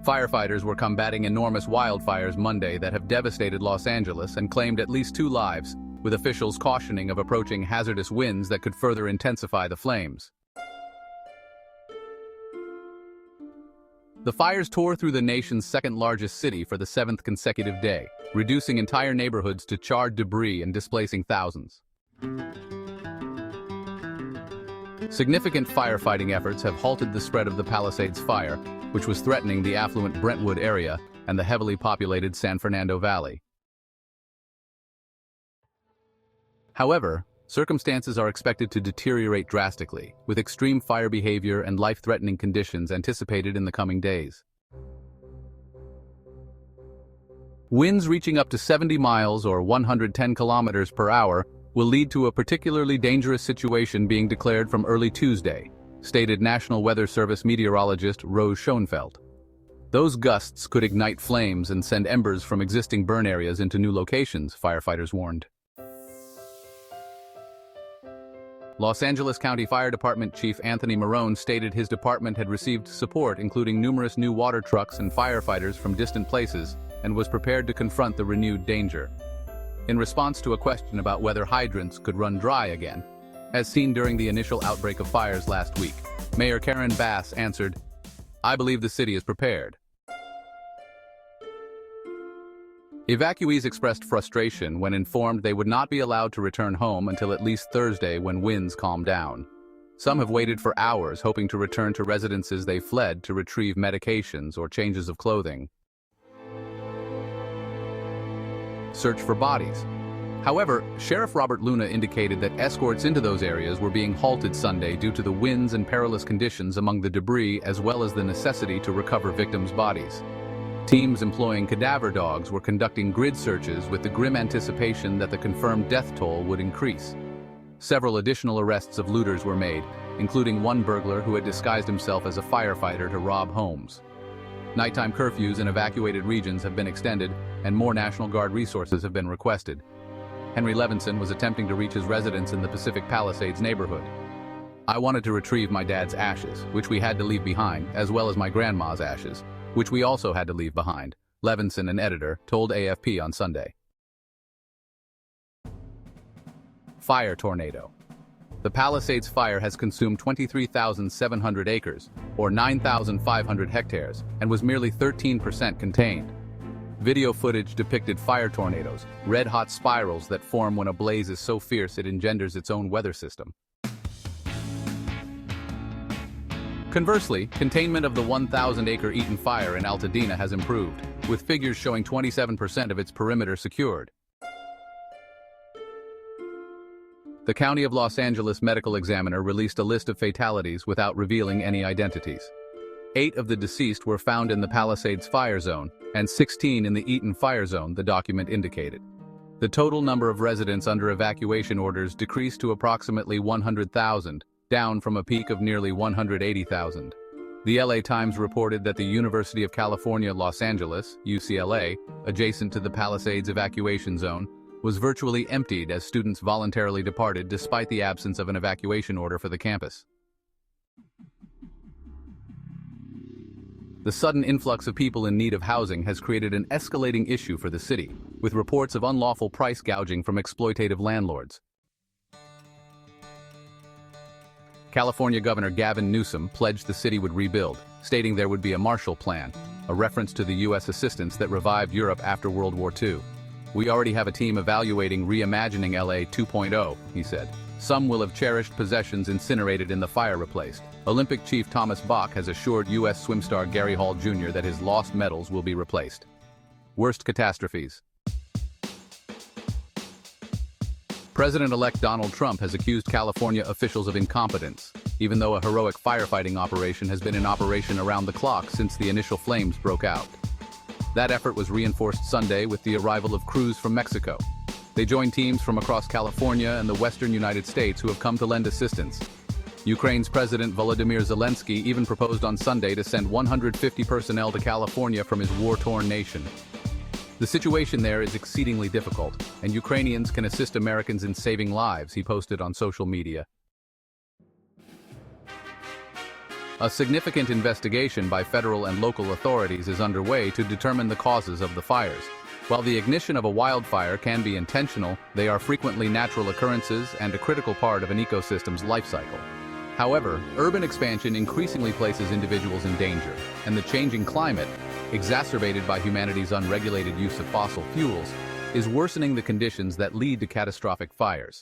Firefighters were combating enormous wildfires Monday that have devastated Los Angeles and claimed at least 2 lives, with officials cautioning of approaching hazardous winds that could further intensify the flames. The fires tore through the nation's second-largest city for the 7th consecutive day, reducing entire neighborhoods to charred debris and displacing thousands. Significant firefighting efforts have halted the spread of the Palisades fire, which was threatening the affluent Brentwood area and the heavily populated San Fernando Valley. However, circumstances are expected to deteriorate drastically, with extreme fire behavior and life-threatening conditions anticipated in the coming days. Winds reaching up to 70 miles or 110 kilometers per hour will lead to a particularly dangerous situation being declared from early Tuesday, stated National Weather Service meteorologist Rose Schoenfeld. Those gusts could ignite flames and send embers from existing burn areas into new locations, firefighters warned. Los Angeles County Fire Department Chief Anthony Marone stated his department had received support including numerous new water trucks and firefighters from distant places and was prepared to confront the renewed danger. In response to a question about whether hydrants could run dry again, as seen during the initial outbreak of fires last week, Mayor Karen Bass answered, "I believe the city is prepared." Evacuees expressed frustration when informed they would not be allowed to return home until at least Thursday when winds calm down. Some have waited for hours hoping to return to residences they fled to retrieve medications or changes of clothing. Search for bodies. However, Sheriff Robert Luna indicated that escorts into those areas were being halted Sunday due to the winds and perilous conditions among the debris as well as the necessity to recover victims' bodies. Teams employing cadaver dogs were conducting grid searches with the grim anticipation that the confirmed death toll would increase. Several additional arrests of looters were made, including one burglar who had disguised himself as a firefighter to rob homes. Nighttime curfews in evacuated regions have been extended, and more National Guard resources have been requested. Henry Levinson was attempting to reach his residence in the Pacific Palisades neighborhood. "I wanted to retrieve my dad's ashes, which we had to leave behind, as well as my grandma's ashes, which we also had to leave behind," Levinson, an editor, told AFP on Sunday. Fire tornado. The Palisades fire has consumed 23,700 acres, or 9,500 hectares, and was merely 13% contained. Video footage depicted fire tornadoes, red-hot spirals that form when a blaze is so fierce it engenders its own weather system. Conversely, containment of the 1,000-acre Eaton fire in Altadena has improved, with figures showing 27% of its perimeter secured. The County of Los Angeles medical examiner released a list of fatalities without revealing any identities. 8 of the deceased were found in the Palisades fire zone, and 16 in the Eaton fire zone, the document indicated. The total number of residents under evacuation orders decreased to approximately 100,000, down from a peak of nearly 180,000. The LA Times reported that the University of California, Los Angeles, UCLA, adjacent to the Palisades evacuation zone, was virtually emptied as students voluntarily departed despite the absence of an evacuation order for the campus. The sudden influx of people in need of housing has created an escalating issue for the city, with reports of unlawful price gouging from exploitative landlords. California Governor Gavin Newsom pledged the city would rebuild, stating there would be a Marshall Plan, a reference to the U.S. assistance that revived Europe after World War II. "We already have a team evaluating reimagining LA 2.0, he said. "Some will have cherished possessions incinerated in the fire replaced." Olympic chief Thomas Bach has assured U.S. swim star Gary Hall Jr. that his lost medals will be replaced. Worst catastrophes. President-elect Donald Trump has accused California officials of incompetence, even though a heroic firefighting operation has been in operation around the clock since the initial flames broke out. That effort was reinforced Sunday with the arrival of crews from Mexico. They joined teams from across California and the western United States who have come to lend assistance. Ukraine's President Volodymyr Zelensky even proposed on Sunday to send 150 personnel to California from his war-torn nation. The situation there is exceedingly difficult, and Ukrainians can assist Americans in saving lives, he posted on social media. A significant investigation by federal and local authorities is underway to determine the causes of the fires. While the ignition of a wildfire can be intentional, they are frequently natural occurrences and a critical part of an ecosystem's life cycle. However, urban expansion increasingly places individuals in danger, and the changing climate, exacerbated by humanity's unregulated use of fossil fuels, is worsening the conditions that lead to catastrophic fires.